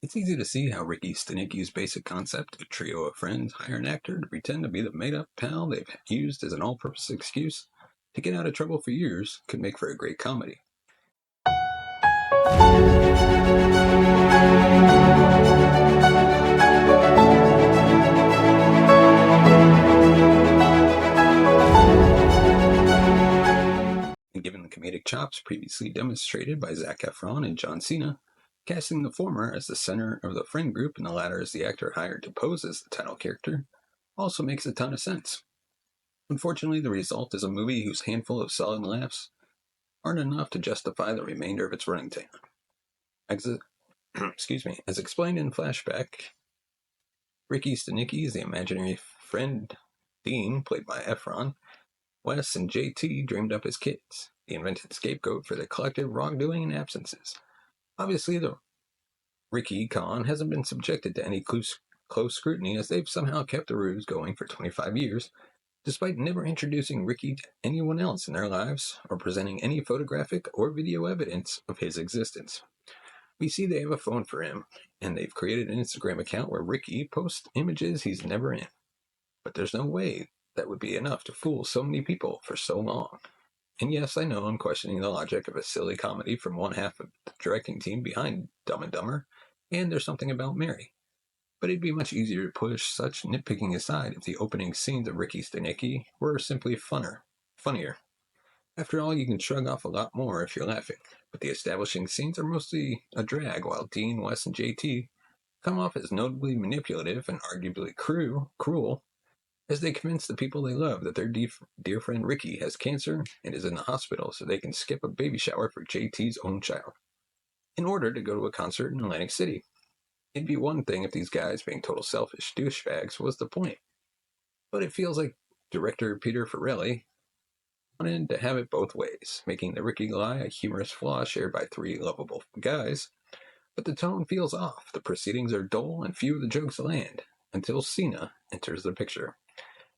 It's easy to see how Ricky Stanicky's basic concept, a trio of friends hire an actor to pretend to be the made-up pal they've used as an all-purpose excuse to get out of trouble for years, could make for a great comedy. And given the comedic chops previously demonstrated by Zac Efron and John Cena, casting the former as the center of the friend group and the latter as the actor hired to pose as the title character also makes a ton of sense. Unfortunately, the result is a movie whose handful of solid laughs aren't enough to justify the remainder of its running time. As explained in flashback, Ricky Stanicky is the imaginary friend Dean, played by Efron. Wes and JT dreamed up as kids, the invented scapegoat for their collective wrongdoing and absences. Obviously, the Ricky Con hasn't been subjected to any close scrutiny, as they've somehow kept the ruse going for 25 years, despite never introducing Ricky to anyone else in their lives or presenting any photographic or video evidence of his existence. We see they have a phone for him, and they've created an Instagram account where Ricky posts images he's never in. But there's no way that would be enough to fool so many people for so long. And yes, I know I'm questioning the logic of a silly comedy from one half of the directing team behind Dumb and Dumber, and There's Something About Mary. But it'd be much easier to push such nitpicking aside if the opening scenes of Ricky Stanicky were simply funnier. After all, you can shrug off a lot more if you're laughing, but the establishing scenes are mostly a drag, while Dean, Wes, and JT come off as notably manipulative and arguably cruel, as they convince the people they love that their dear friend Ricky has cancer and is in the hospital so they can skip a baby shower for JT's own child, in order to go to a concert in Atlantic City. It'd be one thing if these guys being total selfish douchebags was the point, but it feels like director Peter Farrelly wanted to have it both ways, making the Ricky lie a humorous flaw shared by three lovable guys. But the tone feels off, the proceedings are dull, and few of the jokes land, until Cena enters the picture.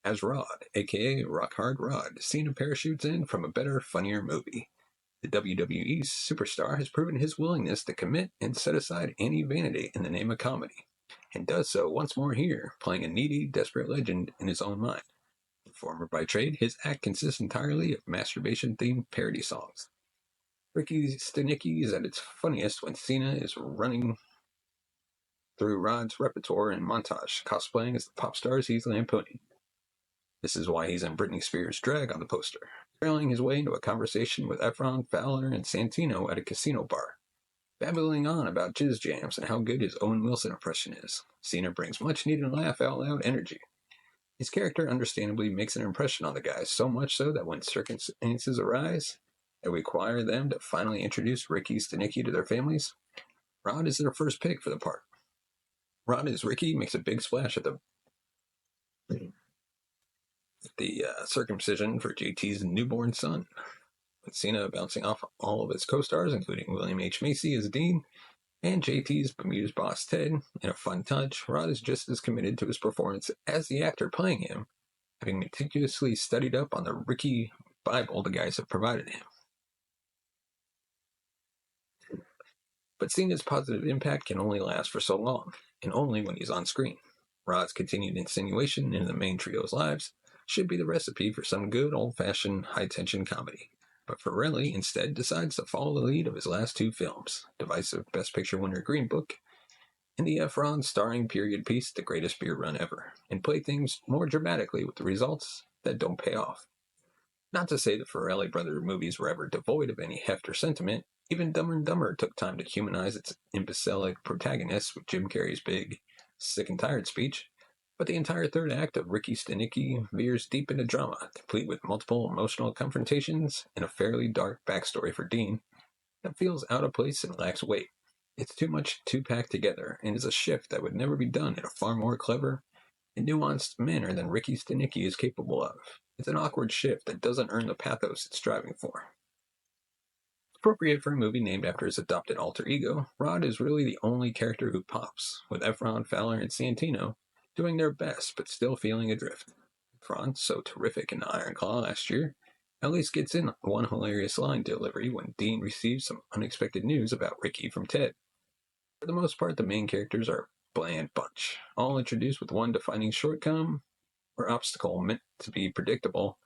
As Rod, aka Rock Hard Rod, Cena parachutes in from a better, funnier movie. The WWE superstar has proven his willingness to commit and set aside any vanity in the name of comedy, and does so once more here, playing a needy, desperate legend in his own mind. Performer by trade, his act consists entirely of masturbation-themed parody songs. Ricky Stanicky is at its funniest when Cena is running through Rod's repertoire in montage, cosplaying as the pop stars he's lampooning. This is why he's in Britney Spears' drag on the poster, trailing his way into a conversation with Efron, Fowler, and Santino at a casino bar, babbling on about jizz jams and how good his Owen Wilson impression is. Cena brings much-needed laugh-out-loud energy. His character understandably makes an impression on the guys, so much so that when circumstances arise that require them to finally introduce Ricky Stanicky to their families, Rod is their first pick for the part. Rod as Ricky makes a big splash at the circumcision for JT's newborn son, with Cena bouncing off all of his co-stars, including William H. Macy as Dean, and JT's bemused boss Ted. In a fun touch, Rod is just as committed to his performance as the actor playing him, having meticulously studied up on the Ricky Bible the guys have provided him. But Cena's positive impact can only last for so long, and only when he's on screen. Rod's continued insinuation into the main trio's lives should be the recipe for some good old-fashioned high-tension comedy. But Farrelly instead decides to follow the lead of his last two films, divisive Best Picture winner Green Book, and the Efron starring period piece The Greatest Beer Run Ever, and play things more dramatically with the results that don't pay off. Not to say the Farrelly brother movies were ever devoid of any heft or sentiment. Even Dumber and Dumber took time to humanize its imbecilic protagonists with Jim Carrey's big, sick and tired speech, but the entire third act of Ricky Stanicky veers deep into drama, complete with multiple emotional confrontations and a fairly dark backstory for Dean that feels out of place and lacks weight. It's too much to pack together, and is a shift that would never be done in a far more clever and nuanced manner than Ricky Stanicky is capable of. It's an awkward shift that doesn't earn the pathos it's striving for. Appropriate for a movie named after his adopted alter ego, Rod is really the only character who pops, with Efron, Fowler, and Santino doing their best but still feeling adrift. Efron, so terrific in Iron Claw last year, at least gets in one hilarious line delivery when Dean receives some unexpected news about Ricky from Ted. For the most part, the main characters are a bland bunch, all introduced with one defining shortcoming or obstacle meant to be predictable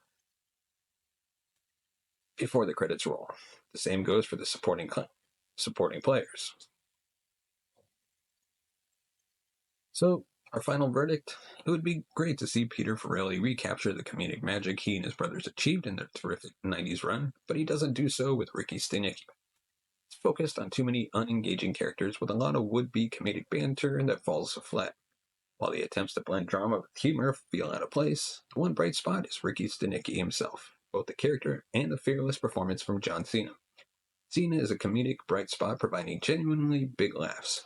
before the credits roll. The same goes for the supporting players. So, our final verdict: it would be great to see Peter Farrelly recapture the comedic magic he and his brothers achieved in their terrific 90s run, but he doesn't do so with Ricky Stanicky. It's focused on too many unengaging characters with a lot of would-be comedic banter that falls flat. While the attempts to blend drama with humor feel out of place, the one bright spot is Ricky Stanicky himself, both the character and the fearless performance from John Cena. Cena is a comedic bright spot providing genuinely big laughs.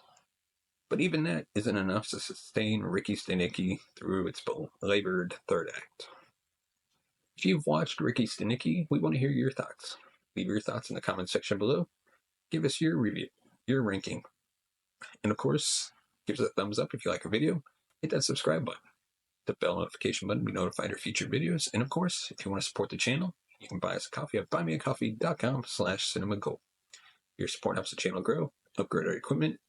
But even that isn't enough to sustain Ricky Stanicky through its belabored third act. If you've watched Ricky Stanicky, we want to hear your thoughts. Leave your thoughts in the comment section below. Give us your review, your ranking. And of course, give us a thumbs up if you like a video. Hit that subscribe button, the bell notification button to be notified of future videos. And of course, if you want to support the channel, you can buy us a coffee at buymeacoffee.com/cinemagold. Your support helps the channel grow, upgrade our equipment,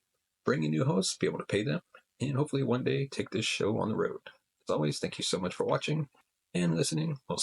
bring in new hosts, be able to pay them, and hopefully one day take this show on the road. As always, thank you so much for watching and listening. We'll see